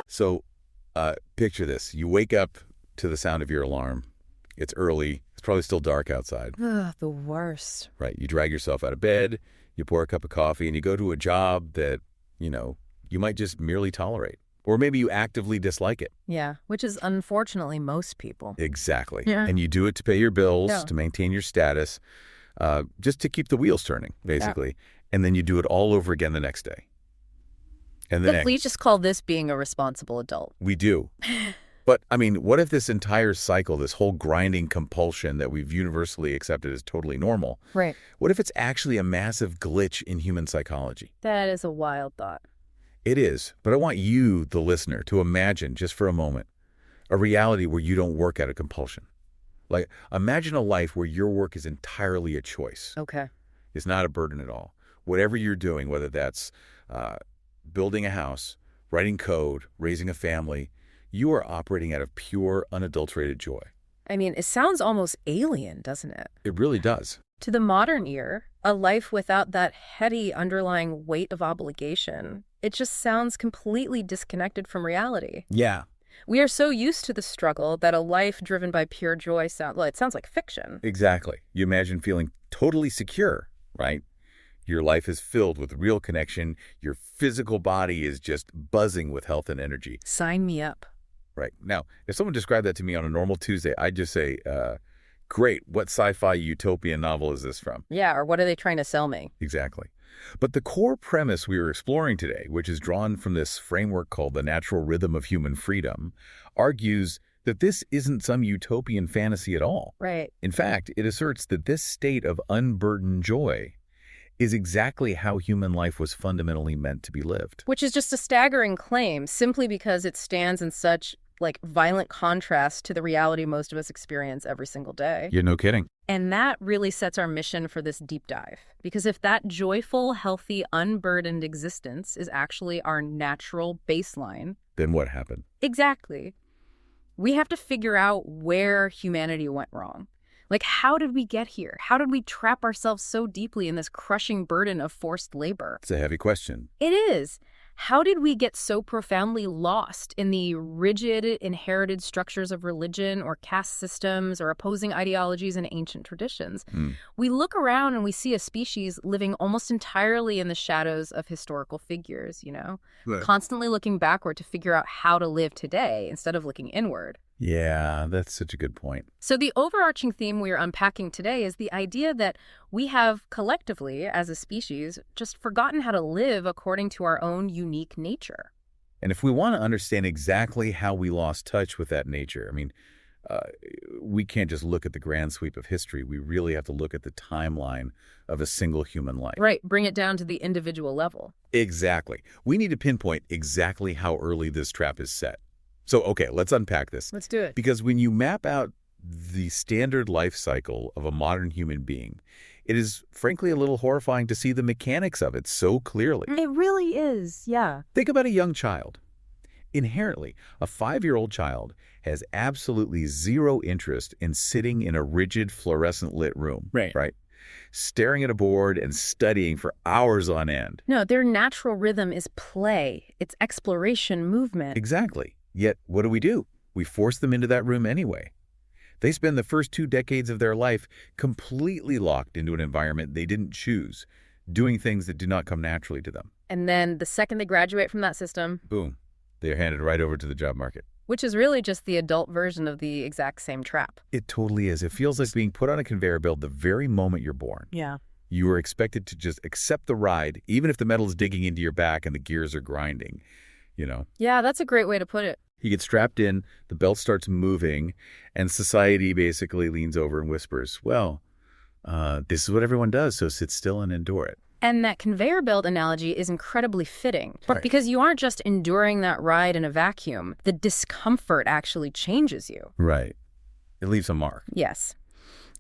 So picture this. You wake up to the sound of your alarm. It's early. It's probably still dark outside. Ugh, the worst. Right. You drag yourself out of bed, you pour a cup of coffee, and you go to a job that, you might just merely tolerate. Or maybe you actively dislike it. Yeah, which is unfortunately most people. Exactly. Yeah. And you do it to pay your bills, Yeah. to maintain your status, just to keep the wheels turning, basically. Yeah. And then you do it all over again the next day. And then We just call this being a responsible adult. We do. But, what if this entire cycle, this whole grinding compulsion that we've universally accepted as totally normal, Right. what if it's actually a massive glitch in human psychology? That is a wild thought. It is, but I want you, the listener, to imagine, just for a moment, a reality where you don't work out of compulsion. Like, imagine a life where your work is entirely a choice. Okay. It's not a burden at all. Whatever you're doing, whether that's building a house, writing code, raising a family, you are operating out of pure, unadulterated joy. It sounds almost alien, doesn't it? It really does. To the modern ear, a life without that heady underlying weight of obligation, it just sounds completely disconnected from reality. Yeah. We are so used to the struggle that a life driven by pure joy it sounds like fiction. Exactly. You imagine feeling totally secure, right? Your life is filled with real connection. Your physical body is just buzzing with health and energy. Sign me up. Right. Now, if someone described that to me on a normal Tuesday, I'd just say, great, what sci-fi utopian novel is this from? Yeah, or what are they trying to sell me? Exactly. But the core premise we were exploring today, which is drawn from this framework called the natural rhythm of human freedom, argues that this isn't some utopian fantasy at all. Right. In fact, it asserts that this state of unburdened joy is exactly how human life was fundamentally meant to be lived. Which is just a staggering claim, simply because it stands in such violent contrast to the reality most of us experience every single day. You're no kidding. And that really sets our mission for this deep dive. Because if that joyful, healthy, unburdened existence is actually our natural baseline... Then what happened? Exactly. We have to figure out where humanity went wrong. How did we get here? How did we trap ourselves so deeply in this crushing burden of forced labor? It's a heavy question. It is. How did we get so profoundly lost in the rigid, inherited structures of religion or caste systems or opposing ideologies and ancient traditions? We look around and we see a species living almost entirely in the shadows of historical figures, Right. Constantly looking backward to figure out how to live today instead of looking inward. Yeah, that's such a good point. So the overarching theme we are unpacking today is the idea that we have collectively, as a species, just forgotten how to live according to our own unique nature. And if we want to understand exactly how we lost touch with that nature, we can't just look at the grand sweep of history. We really have to look at the timeline of a single human life. Right, bring it down to the individual level. Exactly. We need to pinpoint exactly how early this trap is set. So, okay, let's unpack this. Let's do it. Because when you map out the standard life cycle of a modern human being, it is frankly a little horrifying to see the mechanics of it so clearly. It really is, yeah. Think about a young child. Inherently, a 5-year-old child has absolutely zero interest in sitting in a rigid fluorescent lit room. Right? Staring at a board and studying for hours on end. No, their natural rhythm is play. It's exploration, movement. Exactly. Yet, what do? We force them into that room anyway. They spend the first 2 decades of their life completely locked into an environment they didn't choose, doing things that do not come naturally to them. And then the second they graduate from that system... Boom. They're handed right over to the job market. Which is really just the adult version of the exact same trap. It totally is. It feels like being put on a conveyor belt the very moment you're born. Yeah. You are expected to just accept the ride, even if the metal is digging into your back and the gears are grinding, Yeah, that's a great way to put it. You get strapped in, the belt starts moving, and society basically leans over and whispers, well, this is what everyone does, so sit still and endure it. And that conveyor belt analogy is incredibly fitting. Right. Because you aren't just enduring that ride in a vacuum. The discomfort actually changes you. Right. It leaves a mark. Yes.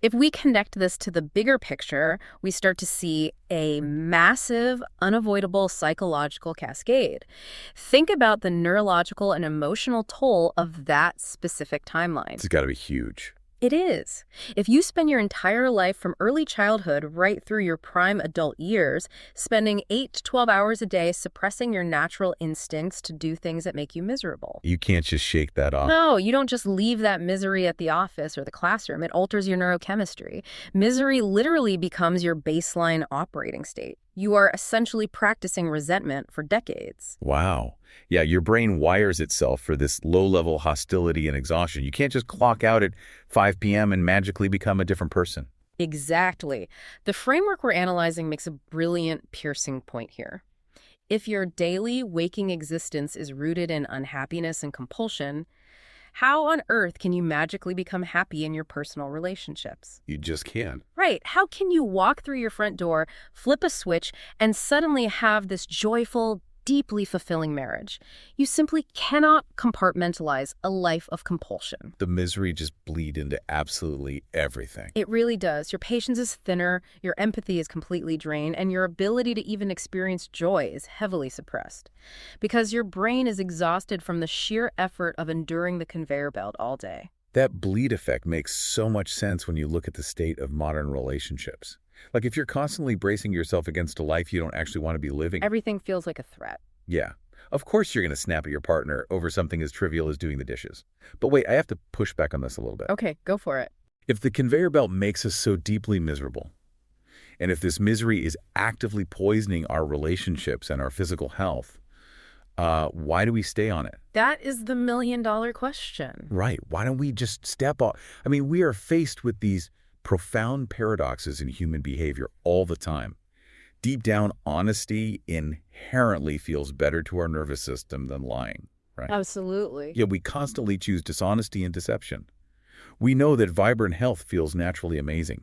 If we connect this to the bigger picture, we start to see a massive, unavoidable psychological cascade. Think about the neurological and emotional toll of that specific timeline. It's got to be huge. It is. If you spend your entire life from early childhood right through your prime adult years, spending 8 to 12 hours a day suppressing your natural instincts to do things that make you miserable. You can't just shake that off. No, you don't just leave that misery at the office or the classroom. It alters your neurochemistry. Misery literally becomes your baseline operating state. You are essentially practicing resentment for decades. Wow. Yeah, your brain wires itself for this low-level hostility and exhaustion. You can't just clock out at 5 p.m. and magically become a different person. Exactly. The framework we're analyzing makes a brilliant, piercing point here. If your daily waking existence is rooted in unhappiness and compulsion, how on earth can you magically become happy in your personal relationships? You just can't. Right. How can you walk through your front door, flip a switch, and suddenly have this joyful, deeply fulfilling marriage? You simply cannot compartmentalize a life of compulsion. The misery just bleed into absolutely everything. It really does. Your patience is thinner, your empathy is completely drained, and your ability to even experience joy is heavily suppressed. Because your brain is exhausted from the sheer effort of enduring the conveyor belt all day. That bleed effect makes so much sense when you look at the state of modern relationships. Like if you're constantly bracing yourself against a life you don't actually want to be living. Everything feels like a threat. Yeah. Of course you're going to snap at your partner over something as trivial as doing the dishes. But wait, I have to push back on this a little bit. Okay, go for it. If the conveyor belt makes us so deeply miserable, and if this misery is actively poisoning our relationships and our physical health, why do we stay on it? That is the million-dollar question. Right. Why don't we just step off? I mean, we are faced with these profound paradoxes in human behavior all the time. Deep down, honesty inherently feels better to our nervous system than lying, right? Absolutely. Yet we constantly choose dishonesty and deception. We know that vibrant health feels naturally amazing.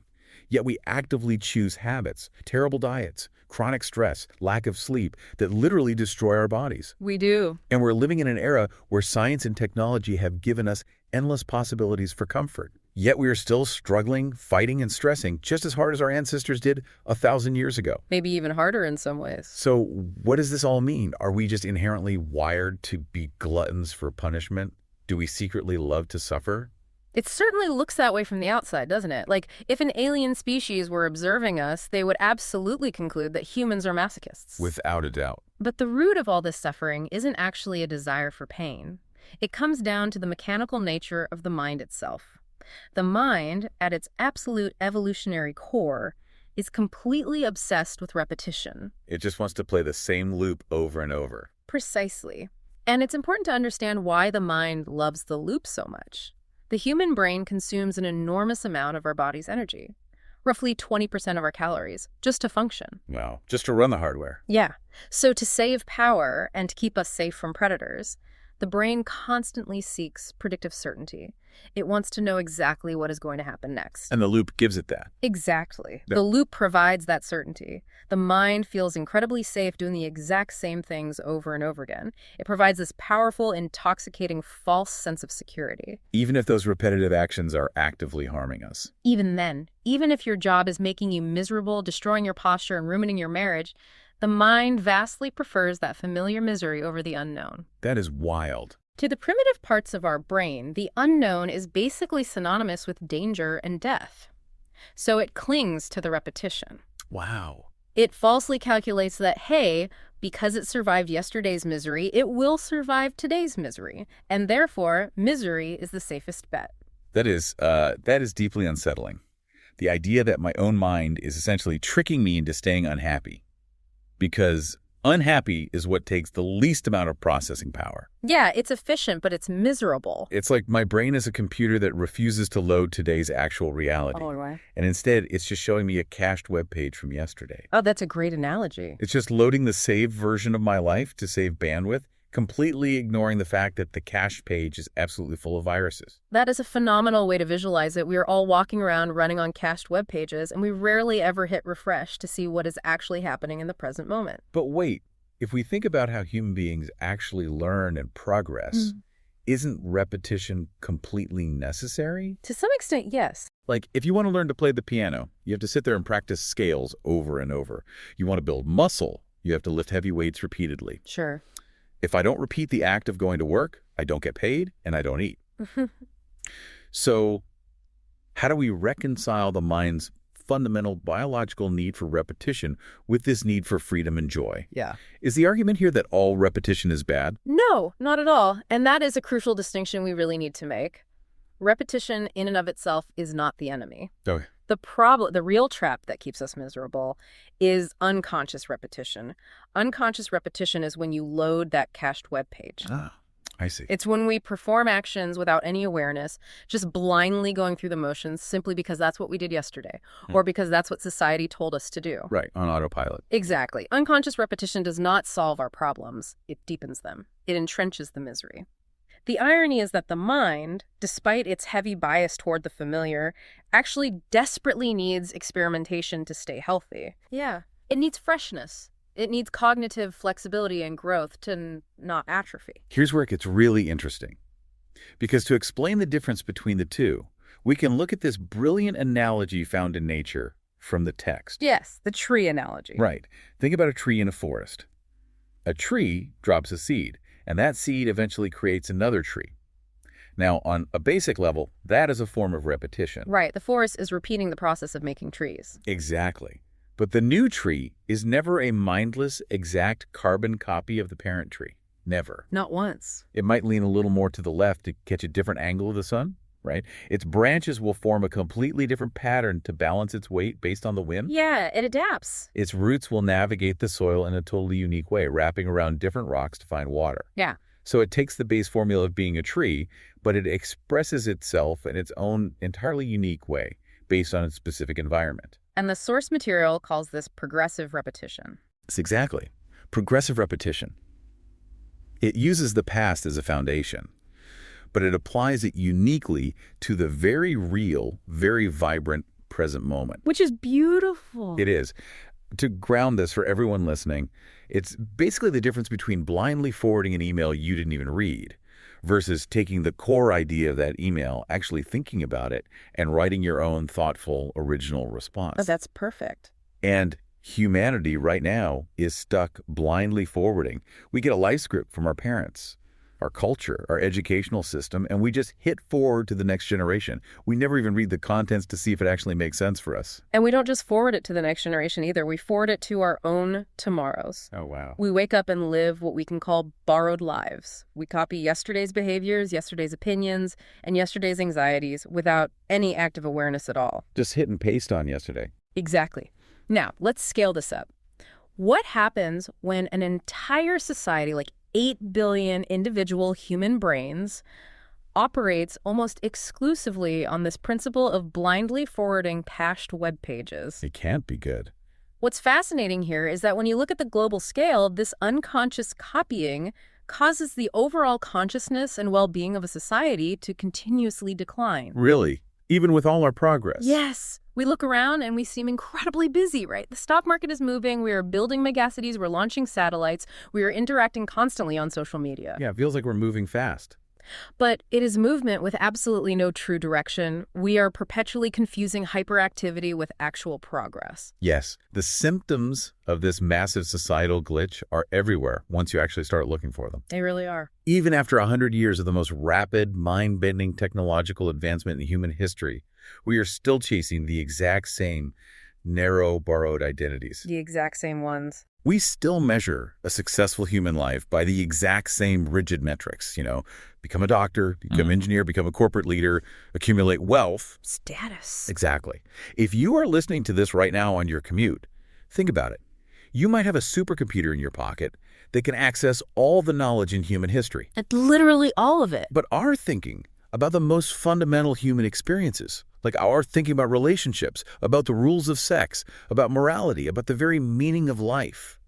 Yet we actively choose habits, terrible diets, chronic stress, lack of sleep that literally destroy our bodies. We do. And we're living in an era where science and technology have given us endless possibilities for comfort. Yet we are still struggling, fighting, and stressing just as hard as our ancestors did 1,000 years ago. Maybe even harder in some ways. So what does this all mean? Are we just inherently wired to be gluttons for punishment? Do we secretly love to suffer? It certainly looks that way from the outside, doesn't it? Like, if an alien species were observing us, they would absolutely conclude that humans are masochists. Without a doubt. But the root of all this suffering isn't actually a desire for pain. It comes down to the mechanical nature of the mind itself. The mind, at its absolute evolutionary core, is completely obsessed with repetition. It just wants to play the same loop over and over. Precisely. And it's important to understand why the mind loves the loop so much. The human brain consumes an enormous amount of our body's energy, roughly 20% of our calories, just to function. Wow, just to run the hardware. Yeah. So to save power and to keep us safe from predators, the brain constantly seeks predictive certainty. It wants to know exactly what is going to happen next. And the loop gives it that. Exactly. The loop provides that certainty. The mind feels incredibly safe doing the exact same things over and over again. It provides this powerful, intoxicating, false sense of security. Even if those repetitive actions are actively harming us. Even then, even if your job is making you miserable, destroying your posture, and ruining your marriage, the mind vastly prefers that familiar misery over the unknown. That is wild. To the primitive parts of our brain, the unknown is basically synonymous with danger and death. So it clings to the repetition. Wow. It falsely calculates that, hey, because it survived yesterday's misery, it will survive today's misery. And therefore, misery is the safest bet. That is deeply unsettling. The idea that my own mind is essentially tricking me into staying unhappy. Because unhappy is what takes the least amount of processing power. Yeah, it's efficient, but it's miserable. It's like my brain is a computer that refuses to load today's actual reality. Oh, right. And instead, it's just showing me a cached web page from yesterday. Oh, that's a great analogy. It's just loading the saved version of my life to save bandwidth, completely ignoring the fact that the cached page is absolutely full of viruses. That is a phenomenal way to visualize it. We are all walking around running on cached web pages, and we rarely ever hit refresh to see what is actually happening in the present moment. But wait, if we think about how human beings actually learn and progress, isn't repetition completely necessary? To some extent, yes. Like, if you want to learn to play the piano, you have to sit there and practice scales over and over. You want to build muscle, you have to lift heavy weights repeatedly. Sure. If I don't repeat the act of going to work, I don't get paid and I don't eat. So How do we reconcile the mind's fundamental biological need for repetition with this need for freedom and joy? Yeah. Is the argument here that all repetition is bad? No, not at all. And that is a crucial distinction we really need to make. Repetition in and of itself is not the enemy. Okay. The real trap that keeps us miserable is unconscious repetition. Unconscious repetition is when you load that cached web page. Ah, I see. It's when we perform actions without any awareness, just blindly going through the motions simply because that's what we did yesterday, or because that's what society told us to do. Right, on autopilot. Exactly. Unconscious repetition does not solve our problems. It deepens them. It entrenches the misery. The irony is that the mind, despite its heavy bias toward the familiar, actually desperately needs experimentation to stay healthy. Yeah. It needs freshness. It needs cognitive flexibility and growth to not atrophy. Here's where it gets really interesting. Because to explain the difference between the two, we can look at this brilliant analogy found in nature from the text. Yes, the tree analogy. Right. Think about a tree in a forest. A tree drops a seed, and that seed eventually creates another tree. Now, on a basic level, that is a form of repetition. Right. The forest is repeating the process of making trees. Exactly. But the new tree is never a mindless, exact carbon copy of the parent tree. Never. Not once. It might lean a little more to the left to catch a different angle of the sun, right? Its branches will form a completely different pattern to balance its weight based on the wind. Yeah, it adapts. Its roots will navigate the soil in a totally unique way, wrapping around different rocks to find water. Yeah. So it takes the base formula of being a tree, but it expresses itself in its own entirely unique way based on its specific environment. And the source material calls this progressive repetition. It's exactly. Progressive repetition. It uses the past as a foundation, but it applies it uniquely to the very real, very vibrant present moment. Which is beautiful. It is. To ground this for everyone listening, it's basically the difference between blindly forwarding an email you didn't even read versus taking the core idea of that email, actually thinking about it, and writing your own thoughtful, original response. Oh, that's perfect. And humanity right now is stuck blindly forwarding. We get a life script from our parents, our culture, our educational system, and we just hit forward to the next generation. We never even read the contents to see if it actually makes sense for us. And we don't just forward it to the next generation either. We forward it to our own tomorrows. Oh, wow. We wake up and live what we can call borrowed lives. We copy yesterday's behaviors, yesterday's opinions, and yesterday's anxieties without any active awareness at all. Just hit and paste on yesterday. Exactly. Now, let's scale this up. What happens when an entire society, like 8 billion individual human brains, operates almost exclusively on this principle of blindly forwarding cached web pages? It can't be good. What's fascinating here is that when you look at the global scale, this unconscious copying causes the overall consciousness and well-being of a society to continuously decline. Really? Even with all our progress? Yes. We look around and we seem incredibly busy, right? The stock market is moving, we are building megacities, we're launching satellites, we are interacting constantly on social media. Yeah, it feels like we're moving fast. But it is movement with absolutely no true direction. We are perpetually confusing hyperactivity with actual progress. Yes, the symptoms of this massive societal glitch are everywhere once you actually start looking for them. They really are. Even after 100 years of the most rapid, mind-bending technological advancement in human history, we are still chasing the exact same narrow, borrowed identities. The exact same ones. We still measure a successful human life by the exact same rigid metrics, become a doctor, become an engineer, become a corporate leader, accumulate wealth. Status. Exactly. If you are listening to this right now on your commute, think about it. You might have a supercomputer in your pocket that can access all the knowledge in human history. Literally all of it. But our thinking about the most fundamental human experiences, like our thinking about relationships, about the rules of sex, about morality, about the very meaning of life,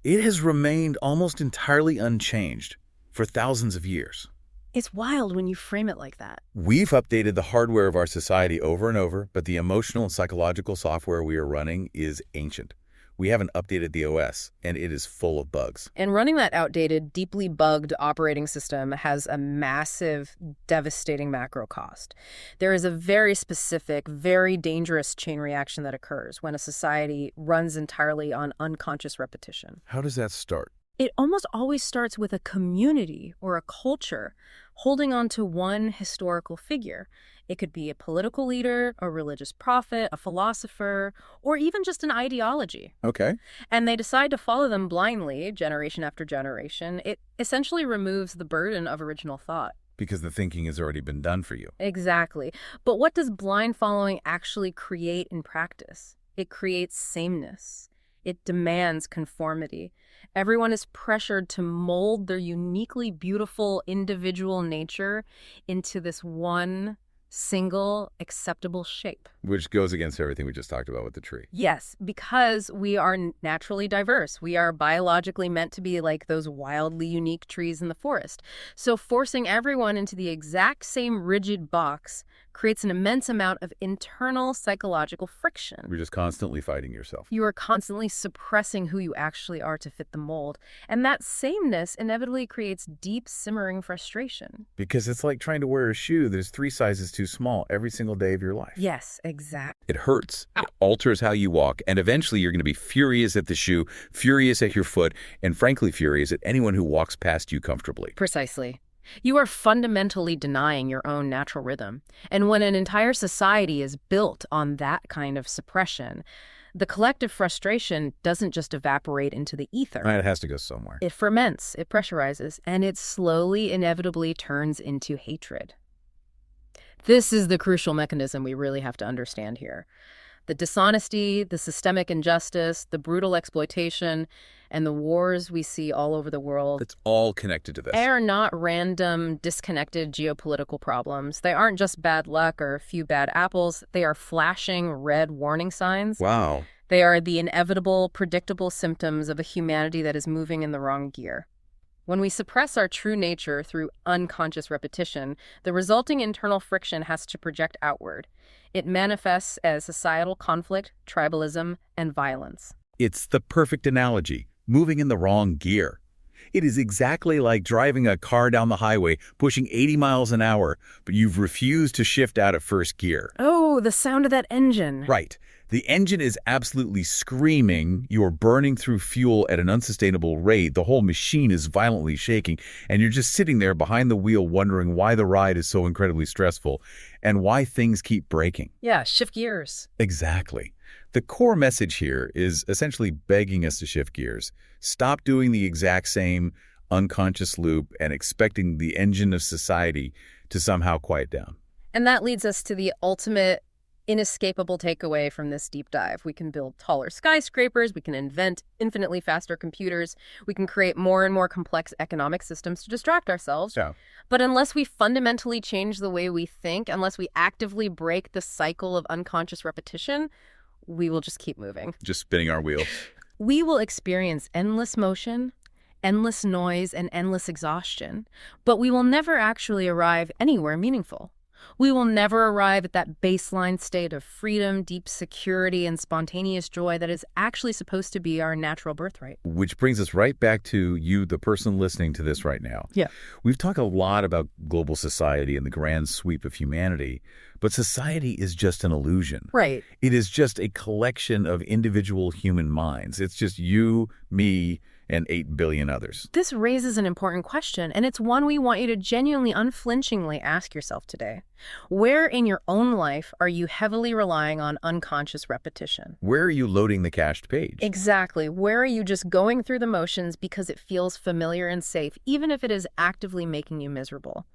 it has remained almost entirely unchanged for thousands of years. It's wild when you frame it like that. We've updated the hardware of our society over and over, but the emotional and psychological software we are running is ancient. We haven't updated the OS, and it is full of bugs. And running that outdated, deeply bugged operating system has a massive, devastating macro cost. There is a very specific, very dangerous chain reaction that occurs when a society runs entirely on unconscious repetition. How does that start? It almost always starts with a community or a culture holding on to one historical figure. It could be a political leader, a religious prophet, a philosopher, or even just an ideology. Okay. And they decide to follow them blindly, generation after generation. It essentially removes the burden of original thought. Because the thinking has already been done for you. Exactly. But what does blind following actually create in practice? It creates sameness. It demands conformity. Everyone is pressured to mold their uniquely beautiful individual nature into this one single acceptable shape. Which goes against everything we just talked about with the tree. Yes, because we are naturally diverse. We are biologically meant to be like those wildly unique trees in the forest. So forcing everyone into the exact same rigid box creates an immense amount of internal psychological friction. You're just constantly fighting yourself. You are constantly suppressing who you actually are to fit the mold. And that sameness inevitably creates deep, simmering frustration. Because it's like trying to wear a shoe that is 3 sizes too small every single day of your life. Yes, exactly. It hurts. It alters how you walk. And eventually you're going to be furious at the shoe, furious at your foot, and frankly furious at anyone who walks past you comfortably. Precisely. You are fundamentally denying your own natural rhythm. And when an entire society is built on that kind of suppression, the collective frustration doesn't just evaporate into the ether. It has to go somewhere. It ferments, it pressurizes, and it slowly, inevitably turns into hatred. This is the crucial mechanism we really have to understand here. The dishonesty, the systemic injustice, the brutal exploitation, and the wars we see all over the world. It's all connected to this. They are not random, disconnected geopolitical problems. They aren't just bad luck or a few bad apples. They are flashing red warning signs. Wow. They are the inevitable, predictable symptoms of a humanity that is moving in the wrong gear. When we suppress our true nature through unconscious repetition, the resulting internal friction has to project outward. It manifests as societal conflict, tribalism, and violence. It's the perfect analogy, moving in the wrong gear. It is exactly like driving a car down the highway, pushing 80 miles an hour, but you've refused to shift out of first gear. Oh, the sound of that engine. Right. The engine is absolutely screaming. You're burning through fuel at an unsustainable rate. The whole machine is violently shaking, and you're just sitting there behind the wheel wondering why the ride is so incredibly stressful and why things keep breaking. Yeah, shift gears. Exactly. The core message here is essentially begging us to shift gears. Stop doing the exact same unconscious loop and expecting the engine of society to somehow quiet down. And that leads us to the ultimate inescapable takeaway from this deep dive. We can build taller skyscrapers, we can invent infinitely faster computers, we can create more and more complex economic systems to distract ourselves. Yeah. But unless we fundamentally change the way we think, unless we actively break the cycle of unconscious repetition, we will just keep moving. Just spinning our wheels. We will experience endless motion, endless noise, and endless exhaustion, but we will never actually arrive anywhere meaningful. We will never arrive at that baseline state of freedom, deep security, and spontaneous joy that is actually supposed to be our natural birthright. Which brings us right back to you, the person listening to this right now. Yeah. We've talked a lot about global society and the grand sweep of humanity, but society is just an illusion. Right. It is just a collection of individual human minds. It's just you, me, and 8 billion others. This raises an important question, and it's one we want you to genuinely, unflinchingly ask yourself today. Where in your own life are you heavily relying on unconscious repetition? Where are you loading the cached page? Exactly. Where are you just going through the motions because it feels familiar and safe, even if it is actively making you miserable?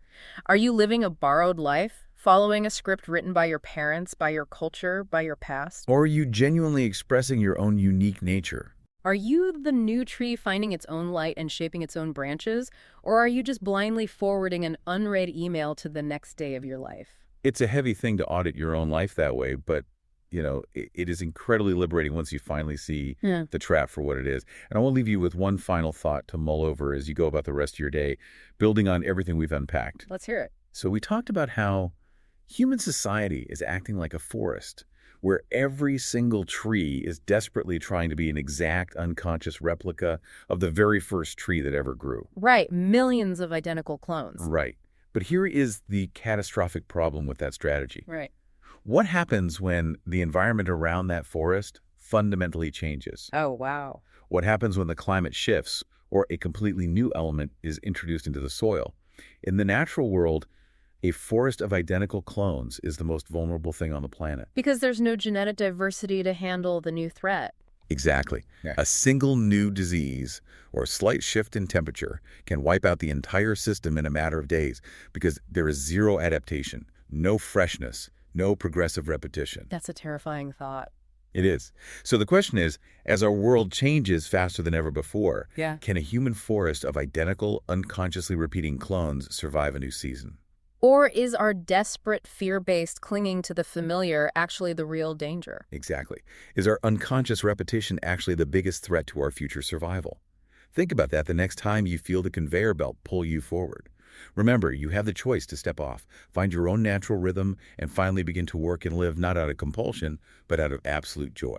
Are you living a borrowed life, following a script written by your parents, by your culture, by your past? Or are you genuinely expressing your own unique nature? Are you the new tree finding its own light and shaping its own branches? Or are you just blindly forwarding an unread email to the next day of your life? It's a heavy thing to audit your own life that way, but it is incredibly liberating once you finally see the trap for what it is. And I want to leave you with one final thought to mull over as you go about the rest of your day, building on everything we've unpacked. Let's hear it. So we talked about how human society is acting like a forest, where every single tree is desperately trying to be an exact unconscious replica of the very first tree that ever grew. Right. Millions of identical clones. Right. But here is the catastrophic problem with that strategy. Right. What happens when the environment around that forest fundamentally changes? Oh, wow. What happens when the climate shifts or a completely new element is introduced into the soil? In the natural world, A forest of identical clones is the most vulnerable thing on the planet. Because there's no genetic diversity to handle the new threat. Exactly. Yeah. A single new disease or a slight shift in temperature can wipe out the entire system in a matter of days because there is zero adaptation, no freshness, no progressive repetition. That's a terrifying thought. It is. So the question is, as our world changes faster than ever before, can a human forest of identical, unconsciously repeating clones survive a new season? Or is our desperate, fear-based clinging to the familiar actually the real danger? Exactly. Is our unconscious repetition actually the biggest threat to our future survival? Think about that the next time you feel the conveyor belt pull you forward. Remember, you have the choice to step off, find your own natural rhythm, and finally begin to work and live not out of compulsion, but out of absolute joy.